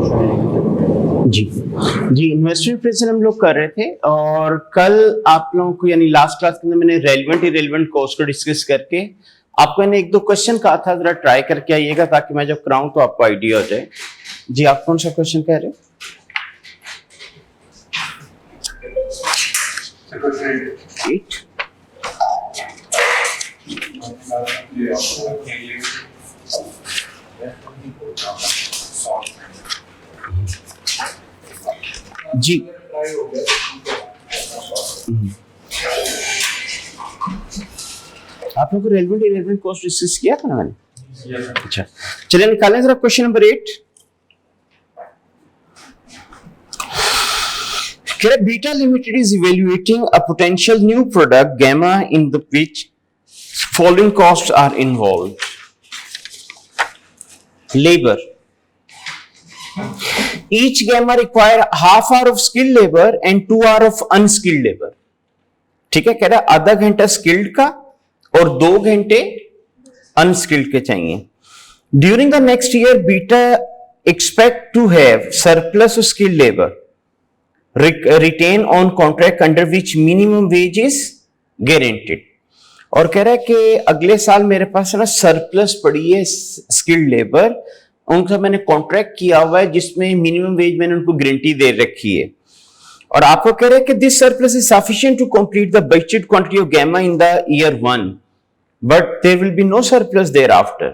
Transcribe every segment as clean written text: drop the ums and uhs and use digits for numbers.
जी जी, investment present हम लोग कर रहे थे और कल आप लोगों को यानी लास्ट क्लास के अंदर मैंने रेलेवेंट इरेलेवेंट कॉस्ट को डिस्कस करके आपको मैंने एक दो क्वेश्चन कहा था, जरा ट्राई करके आइएगा ताकि मैं जब कराऊं तो आपको आइडिया हो जाए। जी, आप कौन सा क्वेश्चन कह रहे हो? जी आप लोगों को रेलेवेंट इरेलेवेंट कॉस्ट डिस्कस किया था ना मैंने? अच्छा, चलिए निकालें जरा question number 8। Beta Limited is evaluating a potential new product gamma in the which following costs are involved. Labor. Each gamma require half hour of skilled labor and 2 hour of unskilled labor. ठीक है, कह रहा है आधा घंटा skilled का और 2 घंटे अनस्किल्ड के चाहिए। During the next year Beta expect to have surplus of skilled labour retain on contract under which minimum wage is guaranteed. और कह रहा है कि अगले साल मेरे पास ना सरप्लस पड़ी है स्किल्ड लेबर, उनका मैंने कॉन्ट्रैक्ट किया हुआ है जिसमें मिनिमम वेज मैंने उनको गारंटी दे रखी है। और आपको कह रहे हैं कि this surplus is sufficient to complete the budgeted quantity of gamma in the year 1 but there will be no surplus thereafter.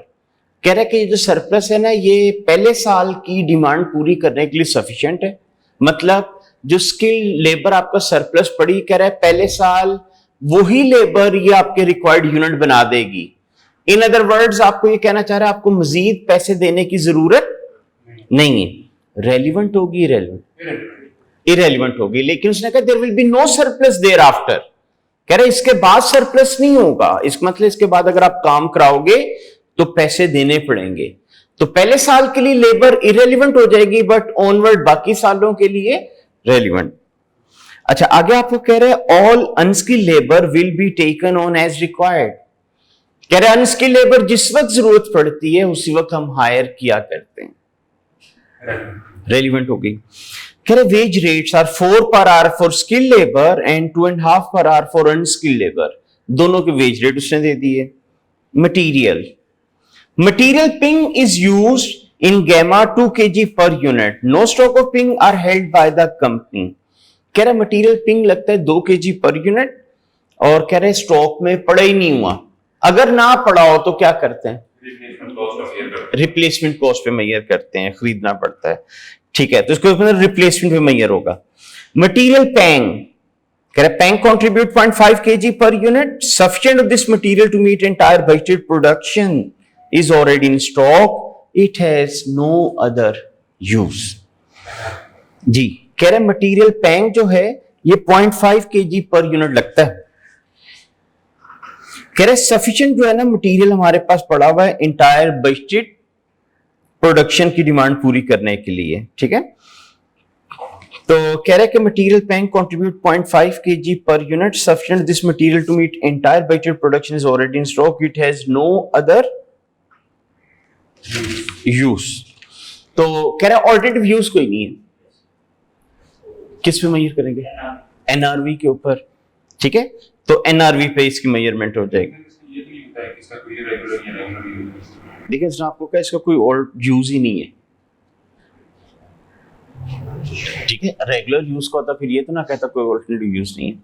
कह रहे हैं कि जो सरप्लस है ना ये पहले साल की डिमांड पूरी करने के लिए सफिशिएंट है। मतलब जो स्किल लेबर आपका सरप्लस पड़ी, कह रहा है पहले साल वही लेबर ये आपके रिक्वायर्ड यूनिट बना देगी। इन अदर वर्ड्स आपको ये कहना चाह रहा है आपको मजीद पैसे देने की जरूरत नहीं है। रेलिवेंट होगी इरेलीवेंट होगी, लेकिन उसने कहा there will be no surplus thereafter. कह रहे इसके बाद सरप्लस नहीं होगा, इसका मतलब इसके बाद अगर आप काम कराओगे तो पैसे देने पड़ेंगे। तो पहले साल के लिए लेबर इरेलीवेंट हो जाएगी बट ऑनवर्ड बाकी सालों के लिए रेलिवेंट। अच्छा, आगे आपको कह रहे हैं all unskilled labour will be taken on as required. कह रहे अनस्किल्ड लेबर जिस वक्त जरूरत पड़ती है उसी वक्त हम हायर किया करते हैं। रेलिवेंट होगी। कह रहे veg rates are 4 per hour for skilled labour and 2.5 per hour for unskilled labour. दोनों के वेज रेट उसने दे दिए। Material ping is used in gamma 2 kg per unit. No stock of ping are held by the company. कह रहा material ping लगता है 2 kg per unit और कह रहे स्टॉक में पड़ा ही नहीं हुआ। अगर ना पड़ा हो तो क्या करते हैं? रिप्लेसमेंट कॉस्ट पे मेजर करते हैं, खरीदना पड़ता है। ठीक है, तो इसको रिप्लेसमेंट पे मेजर होगा। मटेरियल पैंग, कह रहे पैंग कंट्रीब्यूट 0.5 kg पर unit. Sufficient of this material to meet entire budgeted production is already in stock, it has no other use. जी, कह रहे मटेरियल पैंग जो है ये 0.5 kg पर यूनिट लगता है। कह रहे सफिशिएंट जो है ना मटेरियल हमारे पास पड़ा हुआ है इंटायर बजटेड प्रोडक्शन की डिमांड पूरी करने के लिए। ठीक है, तो कह रहे कि मटेरियल पैंग कंट्रीब्यूट 0.5 kg पर unit. Sufficient this material to meet entire budgeted production is already in stock, it has no other use. तो कह रहा है ऑल्टरनेटिव यूज कोई नहीं है। किस पे मेजर करेंगे? एनआरवी के ऊपर। ठीक है, तो एनआरवी पे इसकी मेजरमेंट हो जाएगी। देखिए सर, आपको क्या इसका कोई और यूज ही नहीं है। ठीक है, रेगुलर यूज का होता फिर ये तो ना कहता कोई ऑल्टरनेटिव यूज नहीं है।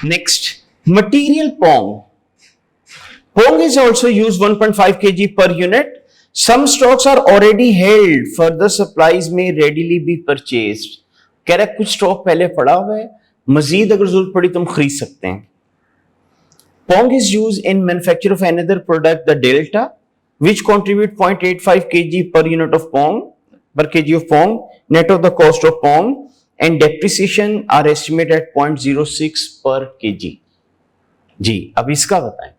Next, material Pong. Pong is also used 1.5 kg per unit. Some stocks are already held. Further supplies may readily be purchased. कह रहा है कुछ स्टॉक पहले पड़ा हुआ है, मजीद अगर जरूरत पड़ी तो हम खरीद सकते हैं। Pong is used in manufacture of another product, the Delta, which contribute 0.85 kg per unit of Pong, per kg of Pong, net of the cost of Pong, and depreciation are estimated at 0.06 per kg. जी, अब इसका बताएं।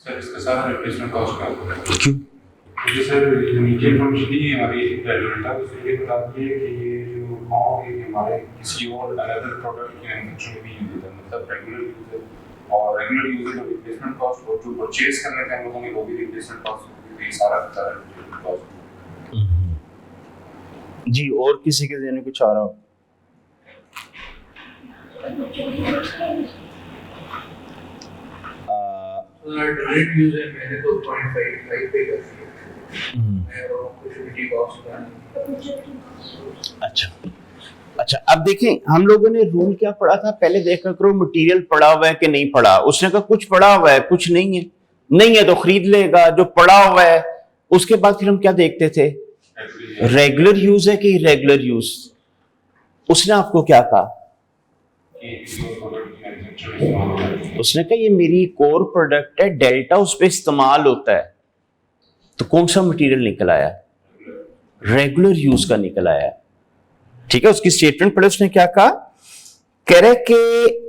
Sir इसका सारा replacement cost का होगा। क्यों? क्योंकि sir नीचे इन्फॉर्मेशन दी हमारी डेटा तो ये बताती है कि ये जो फॉर्म है हमारे किसी और अदर प्रोडक्ट के मैन्युफैक्चरिंग में भी यूज होता है, मतलब रेगुलर यूज है। और रेगुलर यूज है तो रिप्लेसमेंट कॉस्ट और जो परचेज करने का हम लोगों ने वो भी रिप्लेसमेंट कॉस्ट, ये सारा रिप्लेसमेंट कॉस्ट। जी, और किसी के देने कुछ आ रहा हो? डायरेक्ट यूज है, मैंने तो 0.55 पे कर दिया और कुछ भी कॉस्ट का। अच्छा अच्छा, अब देखें हम लोगों ने रूल क्या पढ़ा था, पहले देखा करो मटेरियल पड़ा हुआ है कि नहीं पड़ा। उसने कहा कुछ पड़ा हुआ है, कुछ नहीं है, नहीं है तो खरीद लेगा। जो पड़ा हुआ है उसके बाद फिर हम क्या देखते थे, रेगुलर यूज है कि इरेगुलर यूज। उसने आपको क्या कहा, उसने कहा ये मेरी कोर प्रोडक्ट है, डेल्टा उस पर इस्तेमाल होता है। तो कौन सा मटेरियल निकल आया, रेगुलर यूज का निकल आया। ठीक है, उसकी स्टेटमेंट पढ़े, उसने क्या कहा, कह रहे कि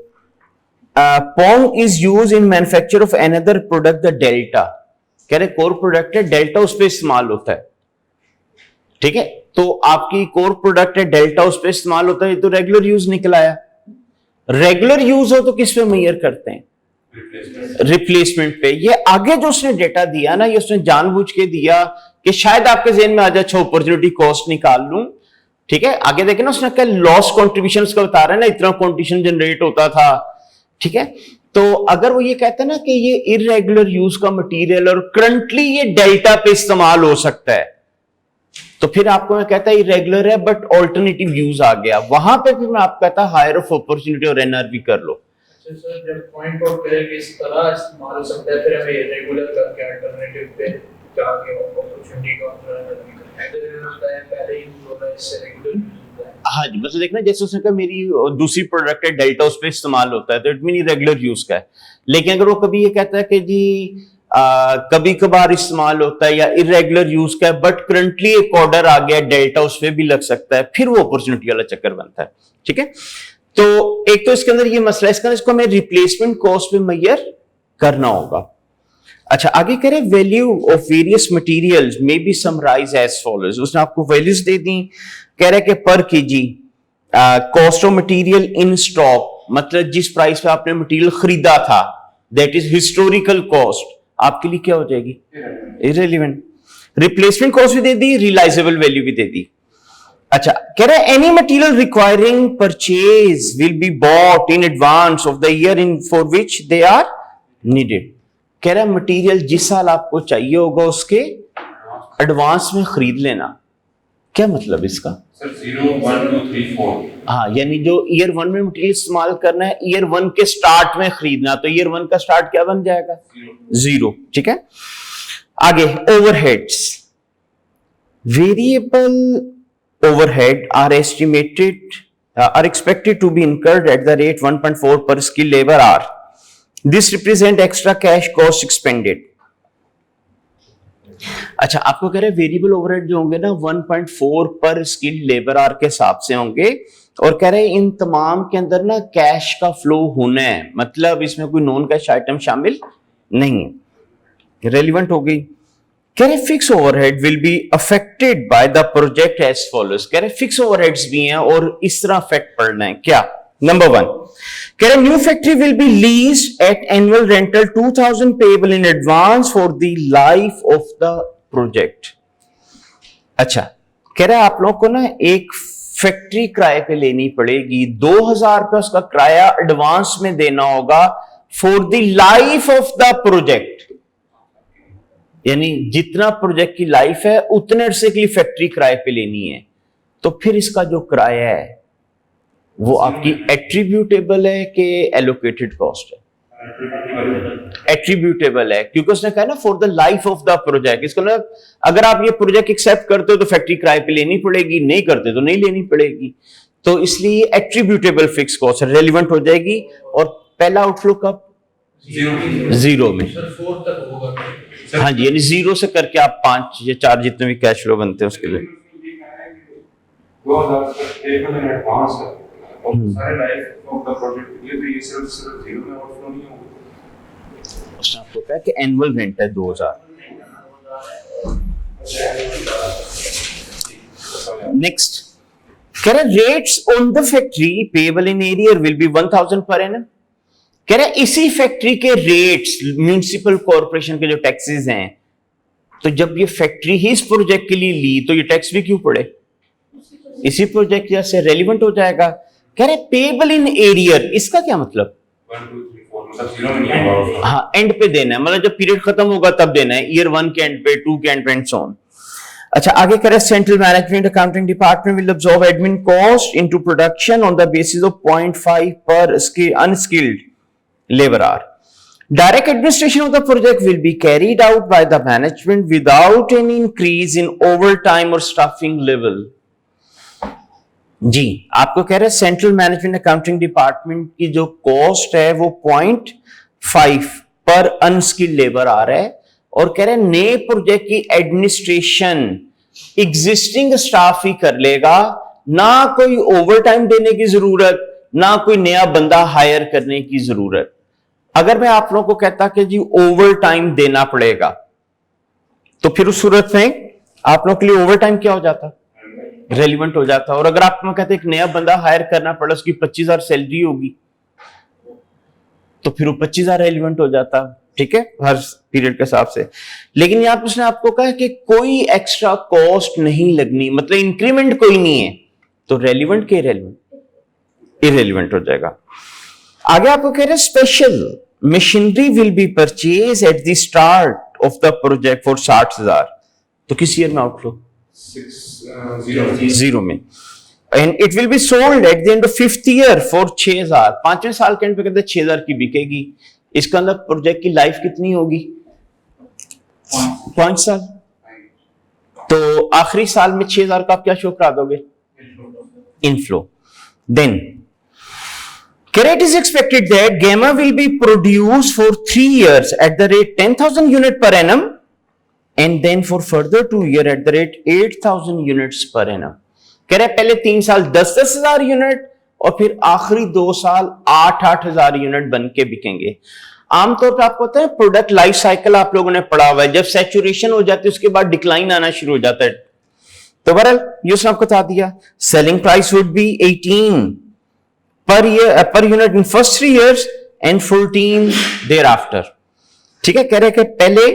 Pong is use in manufacture of another product the delta. कह रहे कोर प्रोडक्ट है, डेल्टा उस पर इस्तेमाल होता है। ठीक है, तो आपकी कोर प्रोडक्ट है, डेल्टा उस पर इस्तेमाल होता है, ये तो रेगुलर यूज निकल आया। रेगुलर यूज हो तो किस पे मेजर करते हैं, रिप्लेसमेंट पे। ये आगे जो उसने डेटा दिया ना, ये उसने जानबूझ के दिया कि शायद आपके जेहन में आ जाए, अच्छा अपॉर्चुनिटी कॉस्ट निकाल लूं। ठीक है, आगे देखें ना, उसने क्या लॉस कॉन्ट्रीब्यूशन का बता रहा है ना, इतना कॉन्ट्रीब्यूशन जनरेट होता था। ठीक है, तो अगर वो ये कहता है ना कि ये इरेगुलर यूज का मटेरियल और करंटली ये डेल्टा पे इस्तेमाल हो सकता है, तो फिर आपको मैं कहता है इरेगुलर है बट ऑल्टरनेटिव यूज आ गया, वहां पे फिर मैं आपको कहता हायर ऑफ अपॉर्चुनिटी और एनआरवी कर लो। अच्छा सर, जब पॉइंट आउट करें कि इस तरह इस्तेमाल हो सकता है, फिर हमें रेगुलर करके अल्टरनेटिव पे जाके अपॉर्चुनिटी का होता है, पहले यूज होता है, इससे रेगुलर होता है। हाँ जी, बस देखना, जैसे उसने कहा मेरी दूसरी प्रोडक्ट है, डेल्टा उस पर इस्तेमाल होता है, तो इट मीन रेगुलर यूज का है। लेकिन अगर वो कभी ये कहता है कि जी कभी कभार इस्तेमाल होता है या इरेगुलर यूज का है, बट करंटली एक ऑर्डर आ गया डेल्टा उस पर भी लग सकता है, फिर वो अपॉर्चुनिटी वाला चक्कर बनता है। ठीक है, तो एक तो इसके अंदर ये मसला है, इसका इसको हमें रिप्लेसमेंट कॉस्ट पे मेजर करना होगा। अच्छा, आगे करें, value of various materials may be summarised as follows. उसने आपको वैल्यूज दे दी, कह रहे कि per kg cost of material in stock, मतलब जिस प्राइस पे आपने मटेरियल खरीदा था, दैट इज हिस्टोरिकल कॉस्ट, आपके लिए क्या हो जाएगी, इररिलेवेंट। रिप्लेसमेंट कॉस्ट भी दे दी, रियलाइजेबल वैल्यू भी दे दी। अच्छा, कह रहा है any material requiring purchase will be bought in advance of the year in for which they are needed. कह रहा है मटेरियल जिस साल आपको चाहिए होगा उसके एडवांस में खरीद लेना। क्या मतलब इसका, सर 0 1 2 3 4। हाँ, यानी जो ईयर 1 में मटेरियल इस्तेमाल करना है, ईयर 1 के स्टार्ट में खरीदना, तो ईयर 1 का स्टार्ट क्या बन जाएगा, 0। ठीक है, आगे overheads, variable overhead are estimated are expected to be incurred at the rate 1.4 per skilled labor hour. This represent extra cash cost expended. अच्छा, आपको कह रहे हैं वेरिएबल ओवरहेड जो होंगे ना 1.4 पर स्किल्ड लेबर आवर के हिसाब से होंगे, और कह रहे हैं इन तमाम के अंदर ना कैश का फ्लो होना है, मतलब इसमें कोई नॉन कैश आइटम शामिल नहीं है। रेलिवेंट हो गई। कह रहे fix overhead will be affected by the project as follows. कह रहे फिक्स ओवरहेड्स भी हैं और इस तरह अफेक्ट पड़ना है। क्या, नंबर 1, कह रहे new factory will be leased at annual rental 2000 payable in advance for the life of the project. अच्छा, कह रहे आप लोग को ना एक फैक्ट्री किराए पे लेनी पड़ेगी, 2000 रुपया उसका किराया एडवांस में देना होगा for the life of the project, यानी जितना प्रोजेक्ट की लाइफ है उतने अरसे के लिए फैक्ट्री किराए पे लेनी है। तो फिर इसका जो किराया है वो आपकी एट्रीब्यूटेबल है कि एलोकेटेड कॉस्ट है, एट्रीब्यूटेबल है, क्योंकि उसने कहा ना for the life of the project. इसका मतलब अगर आप ये प्रोजेक्ट एक्सेप्ट करते हो तो फैक्ट्री किराए पे लेनी पड़ेगी, नहीं करते तो नहीं लेनी पड़ेगी। तो इसलिए एट्रीब्यूटेबल फिक्स कॉस्ट रेलिवेंट हो जाएगी। और पहला आउटफ्लो कब, 0 में। सर 4 तक होगा। हाँ जी, यानी 0 से करके आप 5 या 4 जितने भी कैश फ्लो बनते हैं उसके लिए 2000 टेबल इन एडवांस है और सारे लाइफ ऑफ द प्रोजेक्ट के लिए तो ये सिर्फ 0 में आउटफ्लो नहीं होगा। उसने आपको कहा कि एनुअल रेंट है 2000। नेक्स्ट, कह रहा rates on the factory payable in arrear will be 1000 per annum. कह रहा इसी फैक्ट्री के रेट्स म्युनिसिपल कॉर्पोरेशन के जो टैक्सेस हैं तो जब ये फैक्ट्री ही इस प्रोजेक्ट के लिए ली तो ये टैक्स भी क्यों पड़े, इसी प्रोजेक्ट से रेलिवेंट हो जाएगा। कह रहे पेबल इन एरियर, इसका क्या मतलब? 1 2 3 4 मतलब 0 में नहीं होगा। हाँ, एंड पे देना है, मतलब जब पीरियड खत्म होगा तब देना है, ईयर 1 के एंड पे, 2 के एंड पे एंड सो ऑन। अच्छा, आगे कह रहे central management accounting department will absorb admin cost into production on the basis of 0.5 पर unskilled labour our. Direct administration of the project will be carried out by the management without any increase in overtime or staffing level. जी, आपको कह रहे हैं central management accounting department की जो cost है वो 0.5 पर अनस्किल्ड लेबर आ रहा है, और कह रहे हैं नए प्रोजेक्ट की एडमिनिस्ट्रेशन एग्जिस्टिंग स्टाफ ही कर लेगा, ना कोई ओवरटाइम देने की जरूरत, ना कोई नया बंदा हायर करने की जरूरत। अगर मैं आप लोगों को कहता कि जी ओवर टाइम देना पड़ेगा, तो फिर उस सूरत में आप लोगों के लिए ओवर टाइम क्या हो जाता, रेलिवेंट हो जाता। और अगर आप कहते एक नया बंदा हायर करना पड़ा, उसकी 25,000 सैलरी होगी, तो फिर वो 25,000 रेलिवेंट हो जाता, ठीक है, हर पीरियड के हिसाब से। लेकिन यहां पर उसने आपको कहा कि कोई एक्स्ट्रा कॉस्ट नहीं लगनी, मतलब इंक्रीमेंट कोई नहीं है, तो रेलिवेंट के इरेलीवेंट हो जाएगा। आगे आपको कह रहे हैं special machinery will be purchase at the start of the project for 60,000, तो किस ईयर में आउटफ्लो 0 में, and it will be sold at the end of 5th year for 6,000, 5वें साल के एंड पे कहते हैं 6,000 की बिकेगी। इसका मतलब प्रोजेक्ट की लाइफ कितनी होगी, 5 साल। तो आखिरी साल में 6,000 का आप क्या शो करा दोगे, inflow. Then it is expected that gamma will be produced for 3 years at the rate 10,000 unit per annum, and then for further 2 years at the rate 8,000 units per annum. कह रहे पहले 3 साल 10,000 यूनिट और फिर आखिरी 2 साल 8,000 यूनिट बन के बिकेंगे। आमतौर पर आपको पता है प्रोडक्ट लाइफ साइकिल आप लोगों ने पढ़ा हुआ है, जब सैचुरेशन हो जाती है उसके बाद डिक्लाइन आना शुरू हो जाता है। तो बहरहाल ये उसने आपको बता दिया, selling price would be 18 per unit in first 3 years and 14 thereafter। ठीक है, कह रहे कि पहले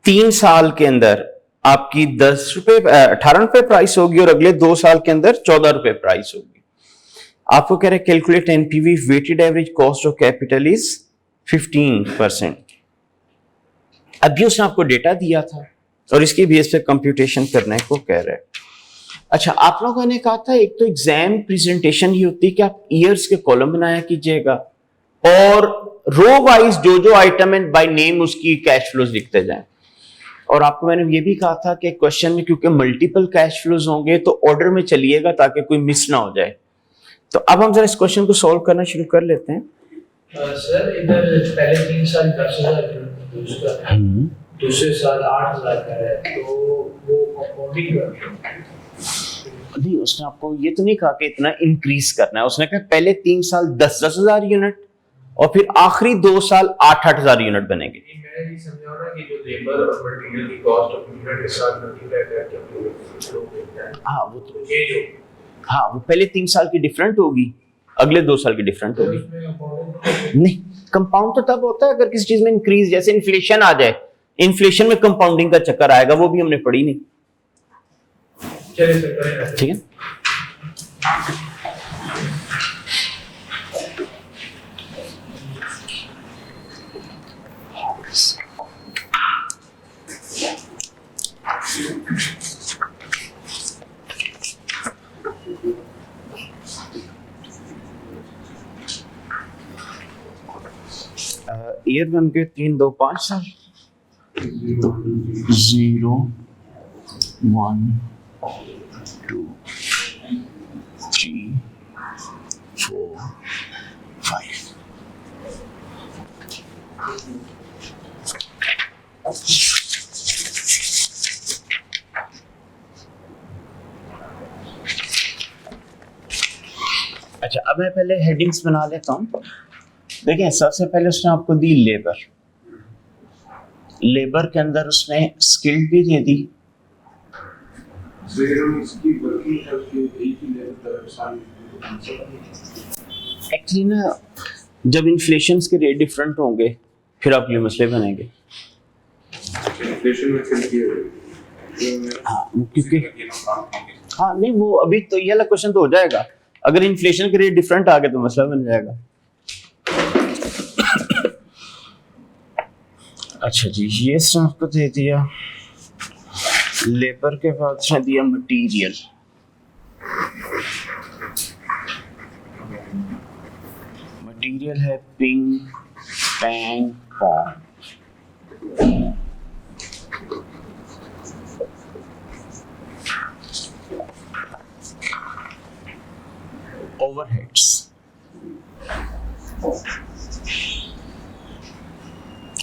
3 साल के अंदर आपकी 10 रुपए 18 रुपए प्राइस होगी और अगले 2 साल के अंदर 14 रुपए प्राइस होगी। आपको कह रहे calculate NPV weighted average cost of capital is 15%। अभी उसने आपको डेटा दिया था और इसकी बेस पे कंप्यूटेशन करने को कह रहे हैं। अच्छा, आप लोगों ने कहा था एक तो एग्जाम प्रेजेंटेशन ही होती है कि आप ईयर्स के कॉलम बनाया कीजिएगा और रो वाइज जो जो आइटम है बाय नेम उसकी कैश फ्लोज लिखते जाएं। और आपको मैंने ये भी कहा था कि क्वेश्चन में क्योंकि मल्टीपल कैश फ्लोज होंगे तो ऑर्डर में चलिएगा ताकि कोई मिस ना हो जाए। तो अब हम जरा इस क्वेश्चन को सॉल्व करना शुरू कर लेते हैं। सर इधर पहले 3 साल 10,000 दूसरे साल 8,000 का है, तो वो कंपाउंडिंग नहीं, उसने आपको ये तो नहीं कहा कि इतना इंक्रीज करना है, उसने कहा पहले 3 साल 10,000 यूनिट और फिर आखिरी 2 साल 8,000 यूनिट बनेंगे। मैं ये समझा रहा कि जो लेबर और मटेरियल की कॉस्ट ऑफ यूनिट के साथ मल्टीप्लाई करके हम लोग देखते हैं, हाँ वो तो चेंज हो, हाँ वो पहले 3 साल की डिफरेंट होगी, अगले 2 साल की डिफरेंट होगी। नहीं, कंपाउंड तो तब होता है अगर किसी चीज में इंक्रीज, जैसे इन्फ्लेशन आ जाए, इन्फ्लेशन में कंपाउंडिंग का चक्कर आएगा, वो भी हमने पढ़ी नहीं। चलिए सर करें, ठीक है। ईयर बन के 3 2 5 साल 0 1 2 3 4 5। अच्छा, अब मैं पहले हेडिंग्स बना लेता हूं। देखिए, सबसे पहले उसने आपको दी लेबर, लेबर के अंदर उसने स्किल्ड भी दे दी, एक्चुअली ना जब इन्फ्लेशन के रेट डिफरेंट होंगे फिर आपके लिए मसले बनेंगे। इन्फ्लेशन में चल के हाँ क्योंकि हाँ नहीं वो अभी तो ये वाला क्वेश्चन तो हो जाएगा, अगर इन्फ्लेशन के रेट डिफरेंट आ गए तो मसला बन जाएगा। अच्छा जी, ये स्टाफ को दे दिया, लेबर के बाद उसने दिया मटेरियल। मटेरियल है पिंग पैंग पॉन्ग। ओवरहेड्स,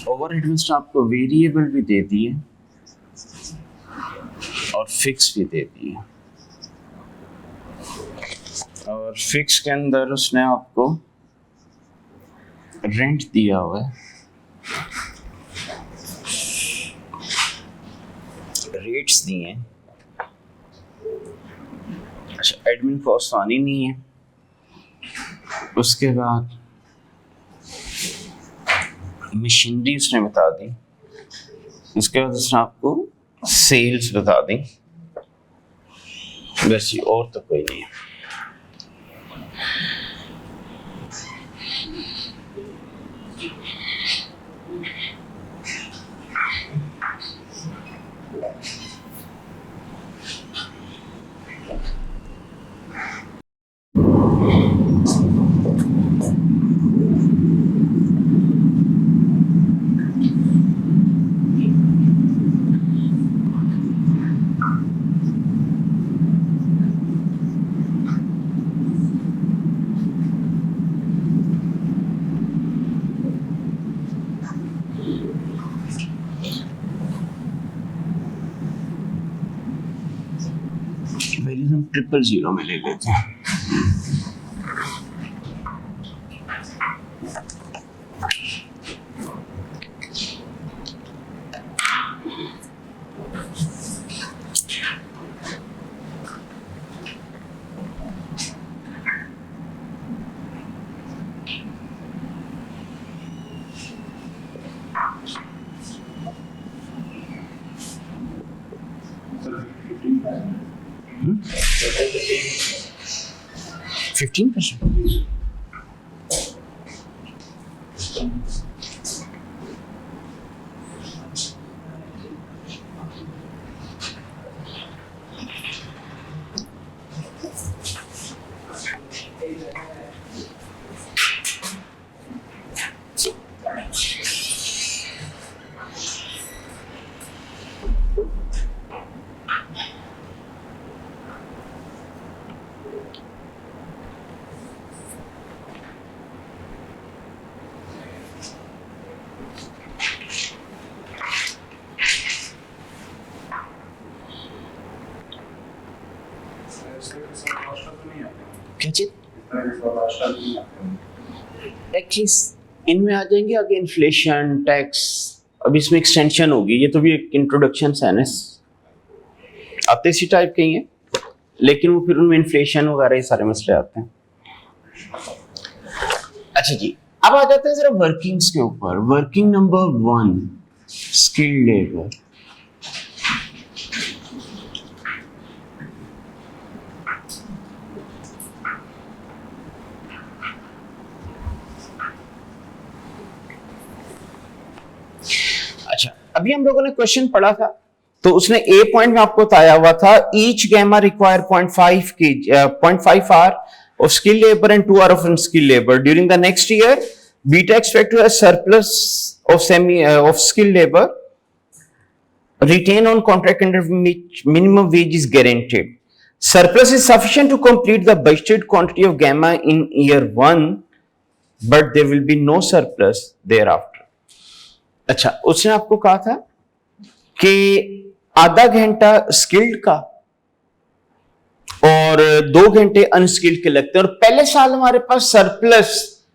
ओवरहेड में आपको वेरिएबल भी दे दिए और फिक्स भी दे दिए, और फिक्स के अंदर उसने आपको रेंट दिया हुआ है, रेट्स दिए हैं। अच्छा एडमिन कॉस्ट आनी नहीं है। उसके बाद मशीनरी उसने बता दी, उसके बाद उसने आपको सेल्स बता दी, बस ये और तो कोई नहीं है। वैल्यूज हम 000 में ले लेते हैं। सर 15%। क्या चीज टैक्स इनमें आ जाएंगे आगे, इन्फ्लेशन टैक्स, अब इसमें एक्सटेंशन होगी, ये तो भी एक इंट्रोडक्शन है ना, आते इसी टाइप के ही हैं, लेकिन वो फिर उनमें इन्फ्लेशन वगैरह ये सारे मसले आते हैं। अच्छा जी, अब आ जाते हैं जरा वर्किंग्स के ऊपर। Working number 1 skilled labour. अच्छा अभी हम लोगों ने क्वेश्चन पढ़ा था, तो उसने ए पॉइंट में आपको बताया हुआ था each gamma require 0.5 hour of skilled labor and 2 hours of unskilled labor. During the next year, Beta expect to have surplus of skilled labor retained on contract under which minimum wage is guaranteed. Surplus is sufficient to complete the budgeted quantity of gamma in year 1, but there will be no surplus thereafter. अच्छा, उसने आपको कहा था कि आधा घंटा skilled का और 2 घंटे अनस्किल्ड के लगते हैं, और पहले साल हमारे पास सरप्लस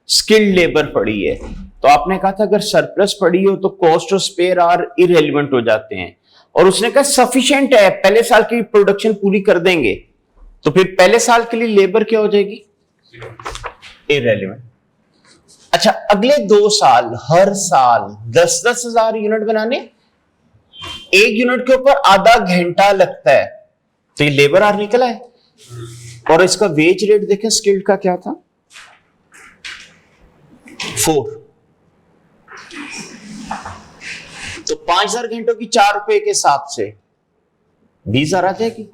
स्किल्ड लेबर पड़ी है, तो आपने कहा था अगर सरप्लस पड़ी हो तो cost of spare are irrelevant हो जाते हैं, और उसने कहा सफिशिएंट है, पहले साल की प्रोडक्शन पूरी कर देंगे, तो फिर पहले साल के लिए लेबर क्या हो जाएगी, इररेलेवेंट। अच्छा, अगले 2 साल हर साल 10,000 यूनिट बनाने, एक यूनिट के ऊपर आधा घंटा लगता है, तो ये लेबर आवर निकला है। और इसका वेज रेट देखें स्किल्ड का क्या था, 4। तो 5000 घंटों की 4 रुपए के हिसाब से 20,000 आ जाएगी।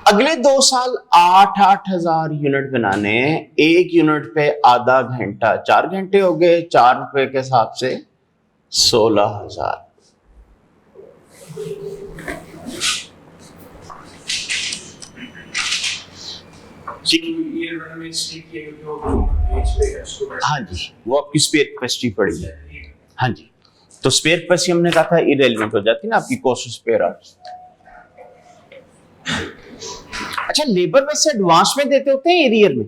अगले 2 साल 8,000 यूनिट बनाने हैं, एक यूनिट पे आधा घंटा, 4 घंटे हो गए, 4 रुपए के हिसाब से 16,000। ईयर वन में इसलिए किया क्योंकि वो वेज पे है स्टूडेंट। हाँ जी, वो आपकी स्पेयर कैपेसिटी पड़ी है। हाँ जी, तो स्पेयर कैपेसिटी हमने कहा था इरेलेवेंट हो जाती है ना आपकी कॉस्ट ऑफ स्पेयर आवर्स। अच्छा, लेबर वैसे एडवांस में देते होते हैं एरियर में?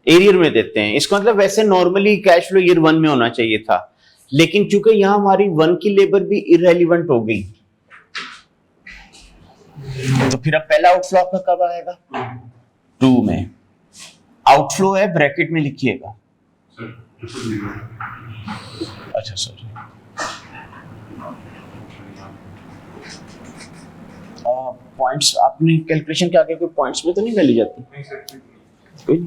एरियर में देते हैं। इसका मतलब वैसे नॉर्मली कैश फ्लो ईयर 1 में होना चाहिए था, लेकिन चूंकि यहां हमारी 1 की लेबर भी इरेलीवेंट हो गई, तो फिर अब पहला आउटफ्लो आपका कब आएगा? 2 में। आउटफ्लो है ब्रैकेट में लिखिएगा। अच्छा सर, पॉइंट्स आपने कैलकुलेशन के आगे कोई पॉइंट्स में तो नहीं वैल्यू जाती? नहीं सर, कोई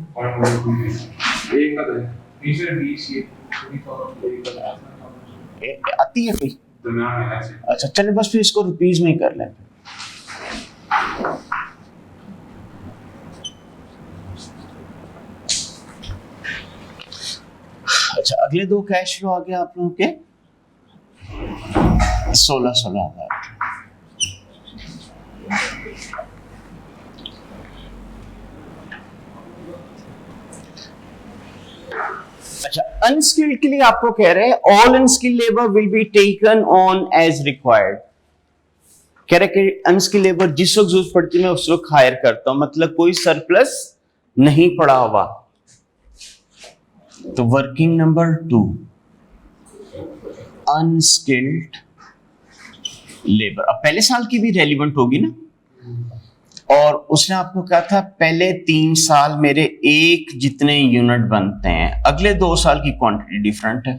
एक का है टीचर बीस ये आती है कोई? दरमियान में है ऐसे। अच्छा चलिए, बस फिर इसको रुपीस में ही कर लें। अच्छा, अगले 2 कैश फ्लो आ गया आप लोगों के 16,000। अच्छा, अनस्किल्ड के लिए आपको कह रहे हैं all unskilled labour will be taken on as required. कह रहे कि अनस्किल्ड लेबर जिस वक्त जरूरत पड़ती है मैं उस वक्त हायर करता हूं, मतलब कोई सरप्लस नहीं पड़ा हुआ। तो वर्किंग नंबर 2, अनस्किल्ड लेबर। अब पहले साल की भी रेलिवेंट होगी ना, और उसने आपको कहा था पहले 3 साल मेरे एक जितने यूनिट बनते हैं, अगले 2 साल की क्वांटिटी डिफरेंट है।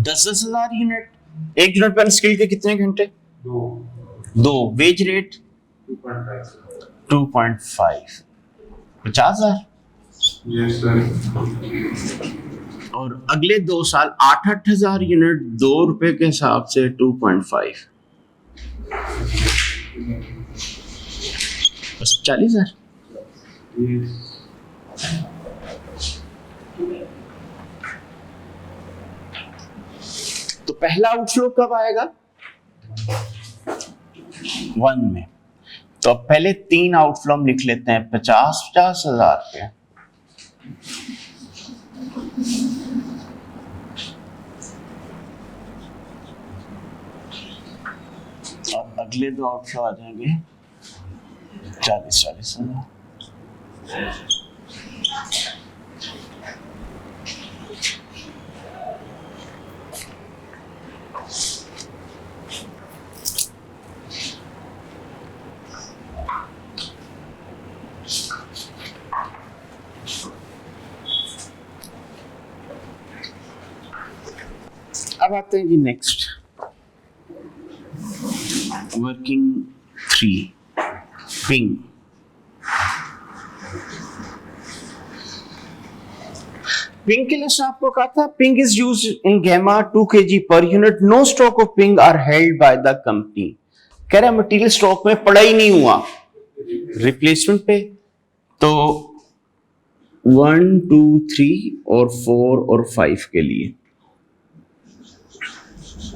दस हजार यूनिट, एक यूनिट पर अनस्किल्ड के कितने घंटे? 2। Wage rate 2.5, 50,000। Yes sir. और अगले 2 साल 8,000 यूनिट 2 रुपए के हिसाब से 2.5, बस 40,000। तो पहला आउटफ्लो कब आएगा? 1 में। तो अब पहले 3 आउटफ्लो हम लिख लेते हैं, 50,000 के। अब अगले 2 आउटफ्लो आ जाएंगे 40,000। अब आते हैं जी नेक्स्ट, वर्किंग 3, पिंग। पिंग के लिए आपको कहा था Pang is used in gamma 2 kg पर unit, no stock of Pang are held by the company. कह रहा है मटेरियल स्टॉक में पड़ा ही नहीं हुआ रिप्लेसमेंट पे। तो 1, 2, 3 और 4 और 5 के लिए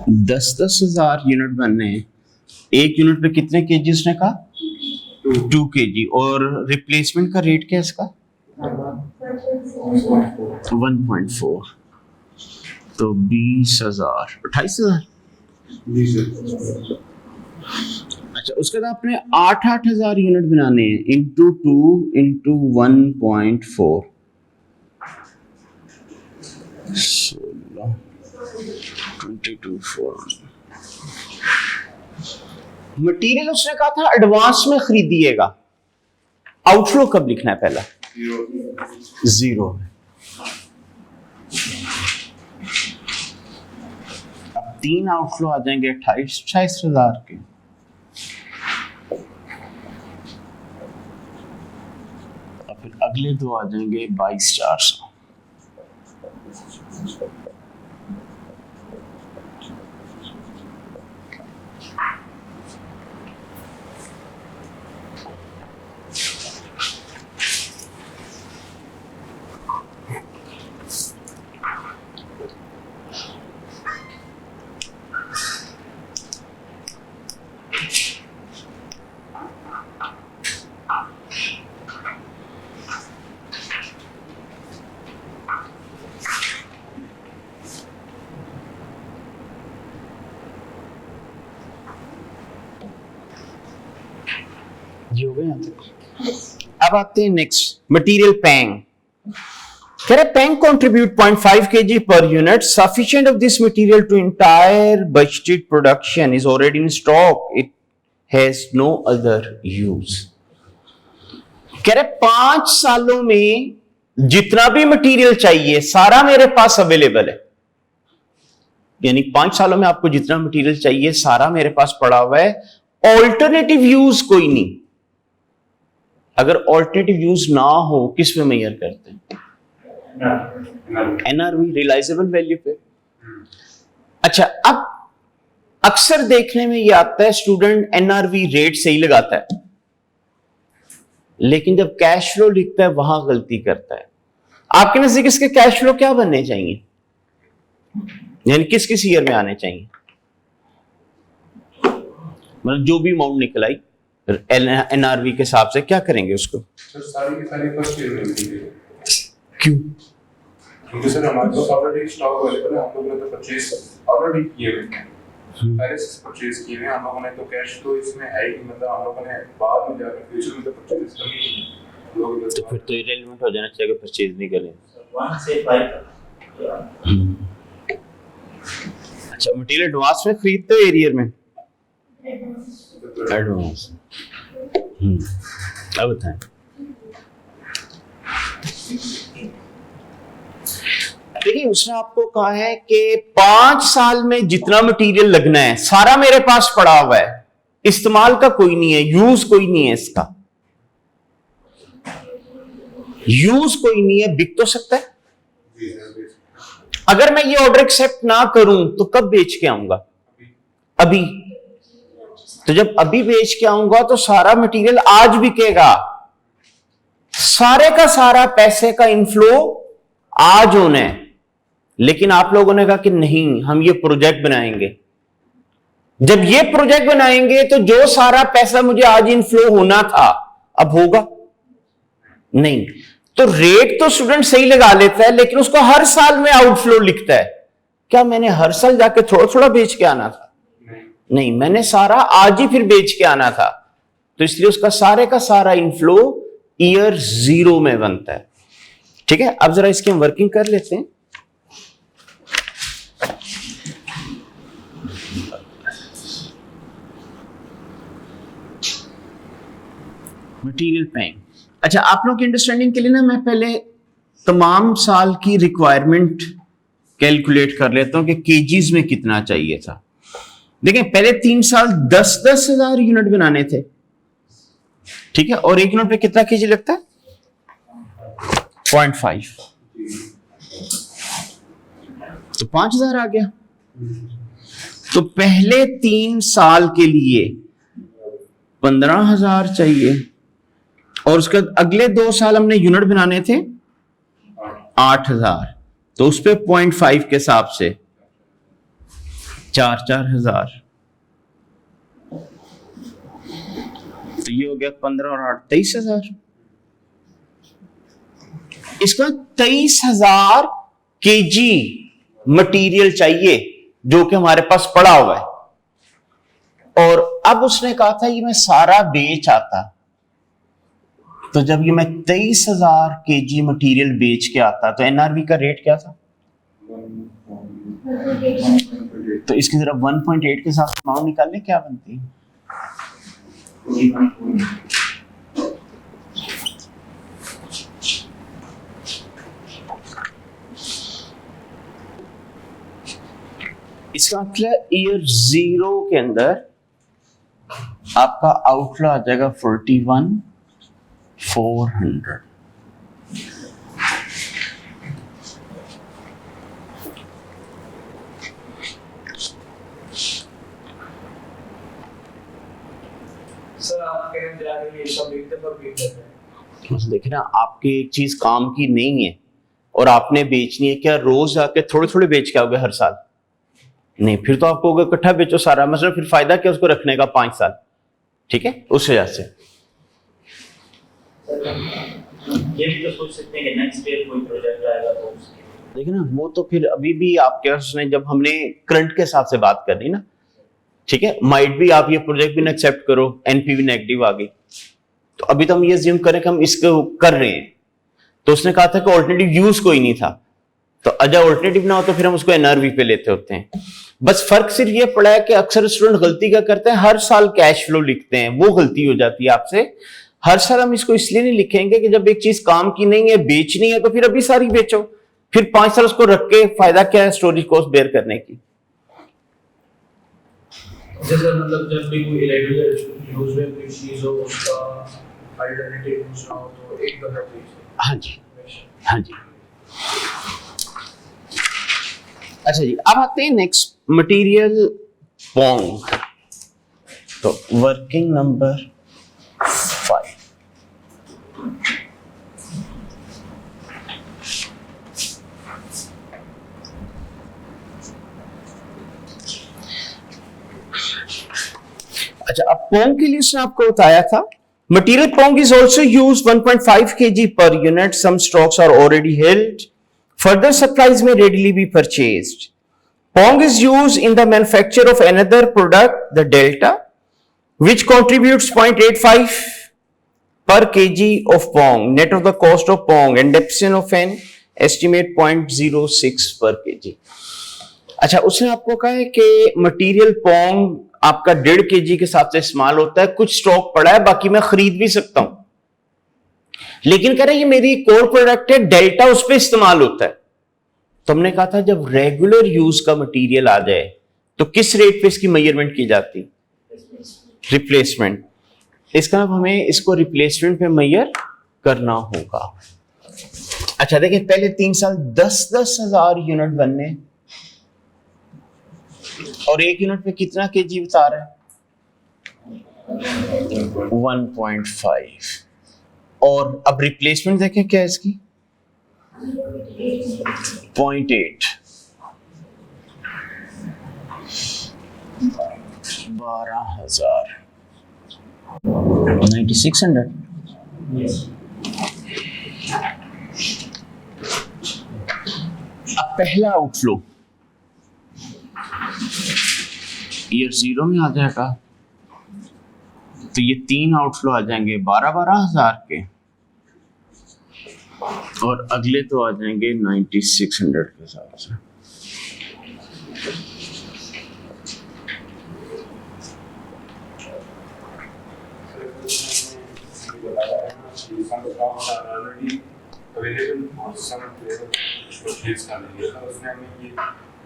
10-10 हजार यूनिट बनने हैं। एक यूनिट पे कितने केजी उसने कहा? 2 kg। और रिप्लेसमेंट का रेट क्या है इसका? 1.4। तो 20,000, 28,000। अच्छा, उसके बाद आपने 8,000 यूनिट बनाने हैं इंटू 2 इंटू 1.4, 22,400। मटीरियल उसने कहा था एडवांस में खरीदिएगा। आउटफ्लो कब लिखना है? पहला जीरो है। अब 3 आउटफ्लो आ जाएंगे 28,000 के। और फिर अगले 2 आ जाएंगे 22,400। ये हो गया यहाँ तक। अब आते हैं नेक्स्ट, मटेरियल पैंग। कह रहे पैंग contribute 0.5 kg per unit. Sufficient of this material to entire budgeted production is already in stock. It has no other use. कह रहे 5 सालों में जितना भी मटेरियल चाहिए सारा मेरे पास अवेलेबल है। यानी 5 सालों में आपको जितना मटेरियल चाहिए सारा मेरे पास पड़ा हुआ है। ऑल्टरनेटिव यूज कोई नहीं। अगर ऑल्टरनेटिव यूज ना हो किस में मेजर करते हैं? एनआरवी, रियलाइजेबल वैल्यू पे। अच्छा, अब अक्सर देखने में ये आता है स्टूडेंट एनआरवी रेट सही लगाता है, लेकिन जब कैश फ्लो लिखता है वहां गलती करता है। आपके नजदीक इसके कैश फ्लो क्या बनने चाहिए? यानी किस किस ईयर में आने चाहिए? मतलब जो भी अमाउंट निकल आई एनआरवी के हिसाब से क्या करेंगे उसको? सर सारी की सारी फर्स्ट ईयर में मिलती है। क्यों? क्योंकि सर हमारे पास ऑलरेडी स्टॉक अवेलेबल है, हम लोगों ने तो परचेज ऑलरेडी किए हुए हैं, पहले से परचेज किए हुए हैं हम लोगों ने, तो कैश तो इसमें है ही, मतलब हम लोगों ने बाद में जाकर फ्यूचर में तो परचेज कमी लोग तो फिर तो इरेलेवेंट हो जाना चाहिए परचेज नहीं करें। 1 से 5। अच्छा, मटेरियल एडवांस में खरीदते हो एरियर में? एडवांस। अब बताएं। देखिए उसने आपको कहा है कि 5 साल में जितना मटेरियल लगना है सारा मेरे पास पड़ा हुआ है, इस्तेमाल का कोई नहीं है, यूज कोई नहीं है, इसका यूज कोई नहीं है, बिक तो सकता है। अगर मैं ये ऑर्डर एक्सेप्ट ना करूं तो कब बेच के आऊंगा? अभी। तो जब अभी बेच के आऊंगा तो सारा मटेरियल आज बिकेगा, सारे का सारा पैसे का इनफ्लो आज होना है। लेकिन आप लोगों ने कहा कि नहीं, हम ये प्रोजेक्ट बनाएंगे। जब ये प्रोजेक्ट बनाएंगे तो जो सारा पैसा मुझे आज इनफ्लो होना था अब होगा नहीं। तो रेट तो स्टूडेंट सही लगा लेता है, लेकिन उसको हर साल में आउटफ्लो लिखता है। क्या मैंने हर साल जाके थोड़ा थोड़ा बेच के आना था? नहीं, मैंने सारा आज ही फिर बेच के आना था। तो इसलिए उसका सारे का सारा इनफ्लो ईयर 0 में बनता है। ठीक है, अब जरा इसकी हम वर्किंग कर लेते हैं। मटेरियल पैंग। अच्छा, आप लोगों की अंडरस्टैंडिंग के लिए ना मैं पहले तमाम साल की रिक्वायरमेंट कैलकुलेट कर लेता हूं कि केजीज में कितना चाहिए था। देखें, पहले 3 साल 10-10 हजार यूनिट बनाने थे, ठीक है, और 1 यूनिट पे कितना केजी लगता है? 0.5, तो 5,000 आ गया। तो पहले 3 साल के लिए 15,000 चाहिए, और उसके अगले 2 साल हमने यूनिट बनाने थे 8,000, तो उस पे 0.5 के हिसाब से 4,000। तो ये हो गया 15 और 8 23,000। इसका 23,000 केजी मटेरियल चाहिए जो कि हमारे पास पड़ा हुआ है। और अब उसने कहा था ये मैं सारा बेच आता, तो जब ये मैं 23,000 केजी मटेरियल बेच के आता तो एनआरवी का रेट क्या था? तो इसकी जरा 1.8 के साथ अमाउंट निकालने क्या बनती है? इसका मतलब ईयर 0 के अंदर आपका आउटफ्लो आ जाएगा 41,400। सर आप कहने जा रहे हैं ये सब एक दफा पे करना है। देखिए ना, आपकी एक चीज काम की नहीं है और आपने बेचनी है, क्या रोज आके थोड़े थोड़े बेच के आओगे हर साल? नहीं, फिर तो आपको इकट्ठा बेचो सारा, मतलब फिर फायदा क्या उसको रखने का 5 साल। ठीक है, उस वजह से ये भी तो सोच सकते हैं कि नेक्स्ट ईयर कोई प्रोजेक्ट आएगा तो उसके देखिए ना, वो तो फिर अभी भी आपके उसने जब हमने करंट के हिसाब से बात करनी ना, ठीक है, माइट भी आप ये प्रोजेक्ट भी ना एक्सेप्ट करो, एनपीवी नेगेटिव आ गई, तो अभी तो हम ये अज्यूम करें कि हम इसको कर रहे हैं, तो उसने कहा था कि ऑल्टरनेटिव यूज कोई नहीं था, तो अगर ऑल्टरनेटिव ना हो तो फिर हम उसको एनआरवी पे लेते होते हैं। बस फर्क सिर्फ ये पड़ा है कि अक्सर स्टूडेंट गलती क्या करते हैं, हर साल कैश फ्लो लिखते हैं, वो गलती हो जाती है आपसे। हर साल हम इसको इसलिए नहीं लिखेंगे कि जब एक चीज काम की नहीं है, बेचनी है, तो फिर अभी सारी बेचो, फिर 5 साल उसको रख के फायदा क्या है स्टोरेज कॉस्ट बेयर करने की। जैसे मतलब जब भी कोई इरेगुलर यूज में कोई चीज हो उसका अल्टरनेटिव यूज ना हो तो एक दफा बेचो। हाँ जी, हाँ जी। अच्छा जी, अब आते हैं नेक्स्ट मटेरियल पोंग। तो वर्किंग नंबर 5। अच्छा, अब पोंग के लिए उसने आपको बताया था, material pong is also used 1.5 kg per unit. Some stocks are already held. Further supplies may readily be purchased. Pong is used in the manufacture of another product, the Delta, which contributes 0.85 per kg of Pong, net of the cost of Pong and depreciation of an estimate 0.06 per kg. अच्छा, उसने आपको कहा है कि material Pong आपका 1.5 kg के हिसाब से इस्तेमाल होता है, कुछ स्टॉक पड़ा है, बाकी मैं खरीद भी सकता हूं, लेकिन कह रहा है ये मेरी कोर प्रोडक्ट है डेल्टा, उस पर इस्तेमाल होता है। तो हमने कहा था जब रेगुलर यूज का मटेरियल आ जाए तो किस रेट पे इसकी मेजरमेंट की जाती? रिप्लेसमेंट। इसका मतलब हमें इसको रिप्लेसमेंट पे मेजर करना होगा। अच्छा देखिए, पहले 3 साल 10-10 हजार यूनिट बनने, और 1 यूनिट पे कितना केजी बता रहा है? 1.5। और अब रिप्लेसमेंट देखें क्या है इसकी? 0.8। 12,000 9600। अब पहला आउटफ्लो ईयर 0 में आ जाएगा, तो ये 3 आउटफ्लो आ जाएंगे 12,000 के, और अगले तो आ जाएंगे 9600 के हिसाब से।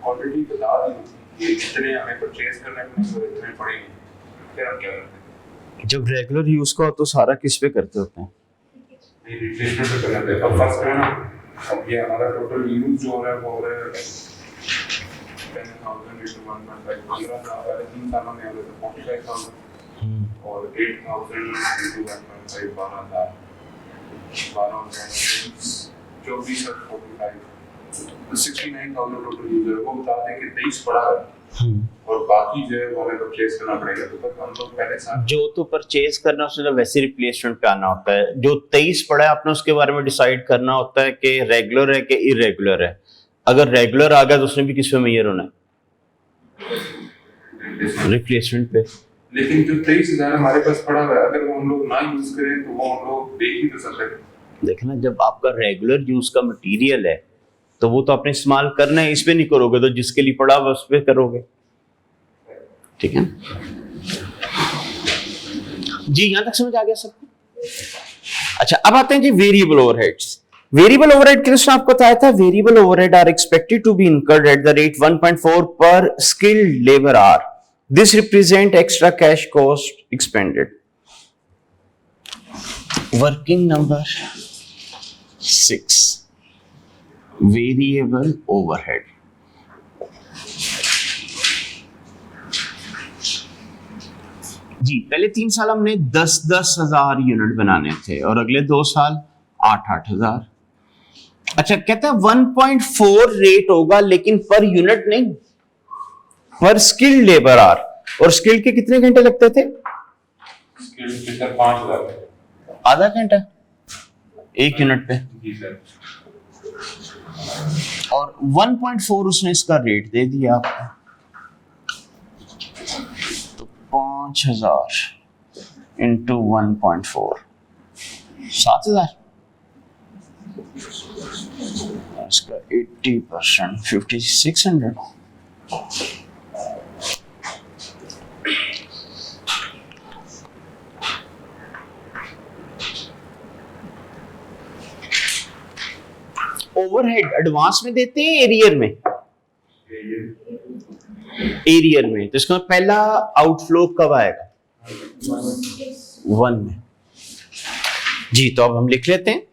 ऑलरेडी बता दी कि इतने हमें परचेज करना है, इतने पड़ेंगे, फिर हम क्या करते हैं? जब रेगुलर यूज का हो तो सारा किस पे करते होते हैं? रिप्लेसमेंट पे करना है। अब फर्स्ट है ना, अब ये हमारा टोटल यूज जो हो रहा है वो हो रहा है 10,000 into 1.5, 15,000 वाले 3 सालों में हो रहा है 45,000, और 8,000 into 1.5 12,000 24 और 45 69,000 टोटल यूजर। वो बता दें कि 23 पड़ा है और बाकी जो है वो हमें परचेज करना पड़ेगा। तो तक हम लोग पहले साथ जो तो परचेज करना उसने वैसे रिप्लेसमेंट पे आना होता है, जो 23 पड़ा है आपने उसके बारे में डिसाइड करना होता है कि रेगुलर है कि इरेगुलर है। अगर रेगुलर आ गया तो उसने भी किस पे मेजर होना है? रिप्लेसमेंट पे। लेकिन जो 23,000 हमारे पास पड़ा हुआ है, अगर वो हम लोग ना यूज करें तो वो हम लोग देख ही तो सकते हैं। देखना, जब आपका रेगुलर यूज का मटेरियल है तो वो तो आपने इस्तेमाल करना है, इस पे नहीं करोगे, तो जिसके लिए पड़ा हुआ उस पे करोगे। ठीक है जी, यहां तक समझ आ गया सबको? अच्छा, अब आते हैं जी वेरिएबल ओवरहेड्स। वेरिएबल ओवरहेड के लिए आपको बताया था, variable overhead are expected to be incurred at the rate 1.4 per skilled labour hour. This represent extra cash cost expended. Working number 6, variable overhead. जी पहले 3 साल हमने 10-10 हजार यूनिट बनाने थे और अगले 2 साल 8-8 हजार. अच्छा कहता है 1.4 रेट होगा लेकिन पर यूनिट नहीं, पर स्किल्ड लेबर आवर. और स्किल्ड के कितने घंटे लगते थे? स्किल के सर 5,000 आधा घंटा 1 यूनिट पे. जी सर. और 1.4 उसने इसका रेट दे दिया आपको, तो 5,000 इंटू 1.4 7,000. इसका 80% 5,600. ओवरहेड एडवांस में देते हैं एरियर में? एरियर में. तो इसका पहला आउटफ्लो कब आएगा? 1 में. जी तो अब हम लिख लेते हैं.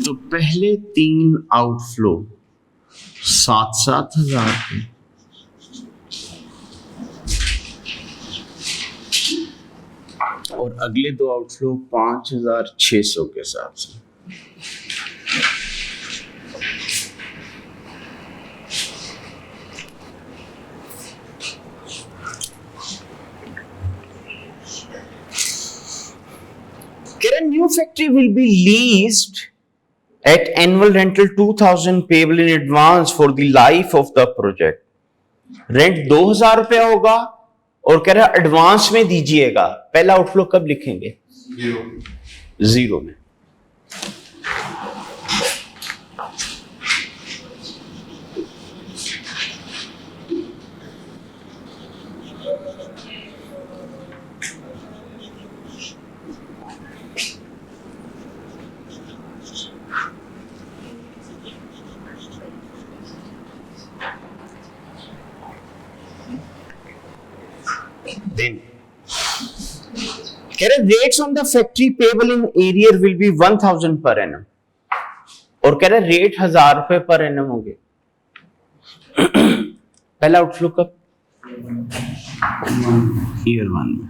तो पहले 3 आउटफ्लो 7-7 हजार के, और अगले 2 आउटफ्लो 5,600 के हिसाब से. New factory will be leased at annual rental 2,000 payable in advance for the life of the project. Rent 2,000 रुपया होगा और कह रहा है एडवांस में दीजिएगा. पहला आउटफ्लो कब लिखेंगे? 0 में. Then कह रहे rates on the factory payable in arrear will be 1,000 per annum. और कह रहे रेट 1,000 रुपए पर एनम होंगे. पहला आउटफ्लो कब? ईयर 1 में.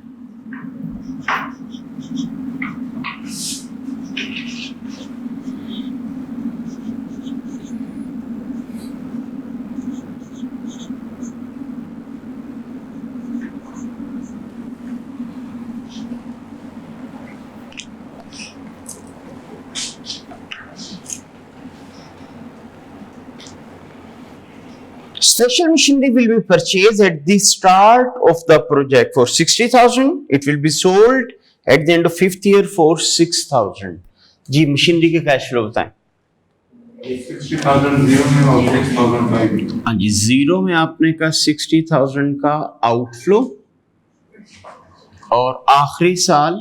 Special machinery will be purchased at the start of the project for 60,000. It will be sold at the end of 5th year for 6,000. जी machinery के कैश फ्लो बताएं. 60,000 zero में और 6,005. हाँ जी 0 में आपने का 60,000 का आउटफ्लो और आखिरी साल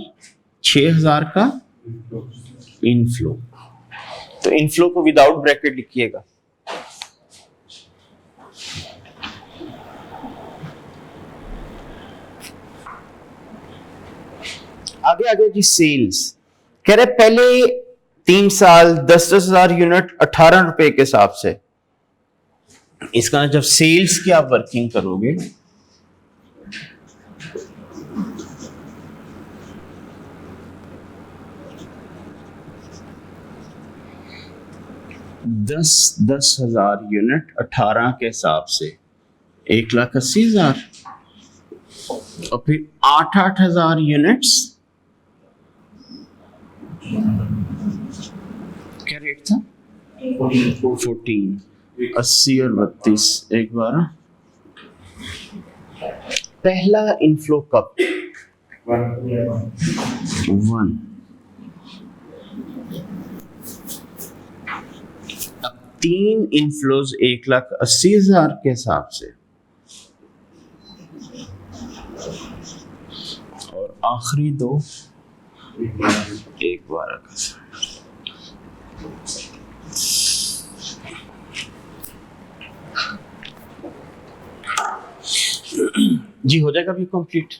6,000 का इनफ्लो. तो इनफ्लो को विदाउट ब्रैकेट लिखिएगा. आगे आगे जी सेल्स. कह रहे पहले 3 साल 10-10 हजार यूनिट 18 रुपए के हिसाब से. इसका जब सेल्स की आप वर्किंग करोगे दस हजार यूनिट 18 के हिसाब से 1,80,000 और फिर 8-8 हजार यूनिट्स. क्या रेट था? 14. 80 और 32 एक बार. पहला इनफ्लो कब? 1. अब 3 इनफ्लोज 1,80,000 के हिसाब से और आखिरी 2 एक 12 का। जी हो जाएगा अभी कंप्लीट।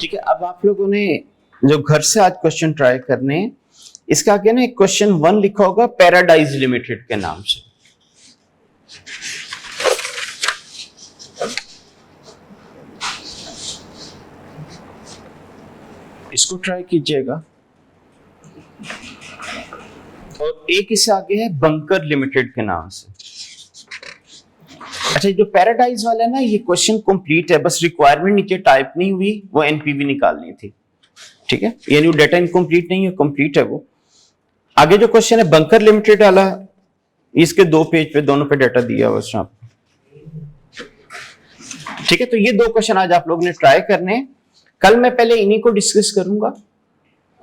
ठीक है, अब आप लोगों ने जो घर से आज क्वेश्चन ट्राई करने हैं, इसका आगे ना एक क्वेश्चन 1 लिखा होगा पैराडाइज लिमिटेड के नाम से। इसको ट्राई कीजिएगा। और एक इससे आगे है बंकर लिमिटेड के नाम से। अच्छा, जो पैराडाइज वाला है ना, ये क्वेश्चन कंप्लीट है, बस रिक्वायरमेंट नीचे टाइप नहीं हुई, वो एनपीवी निकालनी थी। ठीक है, यानी वो डाटा इनकम्प्लीट नहीं है, कंप्लीट है वो। आगे जो क्वेश्चन है बंकर लिमिटेड वाला, इसके 2 पेज पे दोनों पे डाटा दिया हुआ है। ठीक है, तो ये 2 क्वेश्चन आज आप लोगों ने ट्राई करने हैं। कल मैं पहले इन्हीं को डिस्कस करूंगा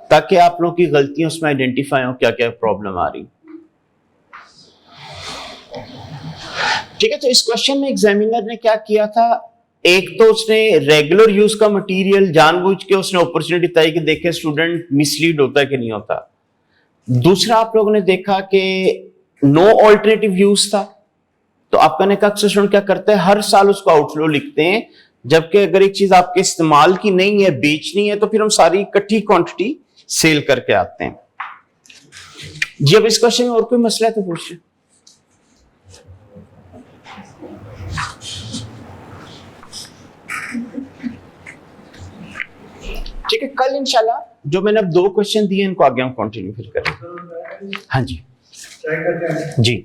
ताकि आप लोगों की गलतियां उसमें आइडेंटिफाई हो, क्या क्या प्रॉब्लम आ रही। ठीक है, तो इस क्वेश्चन में एग्जामिनर ने क्या किया था, एक तो उसने रेगुलर यूज का मटेरियल जानबूझ के उसने अपॉर्चुनिटी बताई कि देखे स्टूडेंट मिसलीड होता है कि नहीं होता। दूसरा आप लोगों ने देखा कि नो ऑल्टरनेटिव यूज था, तो आपका ने कहा स्टूडेंट क्या करते हैं, हर साल उसको आउटफ्लो लिखते हैं, जबकि अगर एक चीज आपके इस्तेमाल की नहीं है, बेचनी है, तो फिर हम सारी इकट्ठी क्वांटिटी सेल करके आते हैं। जी, अब इस क्वेश्चन में और कोई मसला है तो पूछिए। ठीक है, कल इंशाल्लाह जो मैंने अब 2 क्वेश्चन दिए इनको आगे हम कंटिन्यू फिर करेंगे। हाँ जी जी,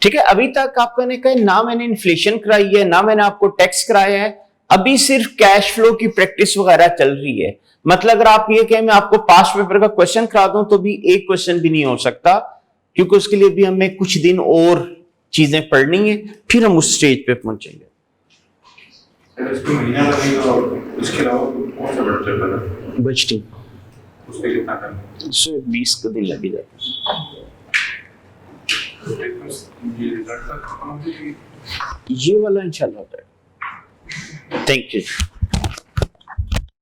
ठीक है। अभी तक आपका ने कहा ना मैंने इन्फ्लेशन कराई है, ना मैंने आपको टैक्स कराया है, अभी सिर्फ कैश फ्लो की प्रैक्टिस वगैरह चल रही है। मतलब अगर आप ये कहें मैं आपको पास्ट पेपर का क्वेश्चन करा दूं तो भी एक क्वेश्चन भी नहीं हो सकता, क्योंकि उसके लिए भी हमें कुछ दिन और चीजें पढ़नी है, फिर हम उस स्टेज पे पहुंचेंगे। इसको महीना लगेगा और इसके अलावा कौन सा बजट है? बजटिंग उस पे कितना टाइम? उससे 20 दिन लग ही जाते हैं। ये रिजल्ट तक ये वाला इंशाल्लाह होता है। Thank you.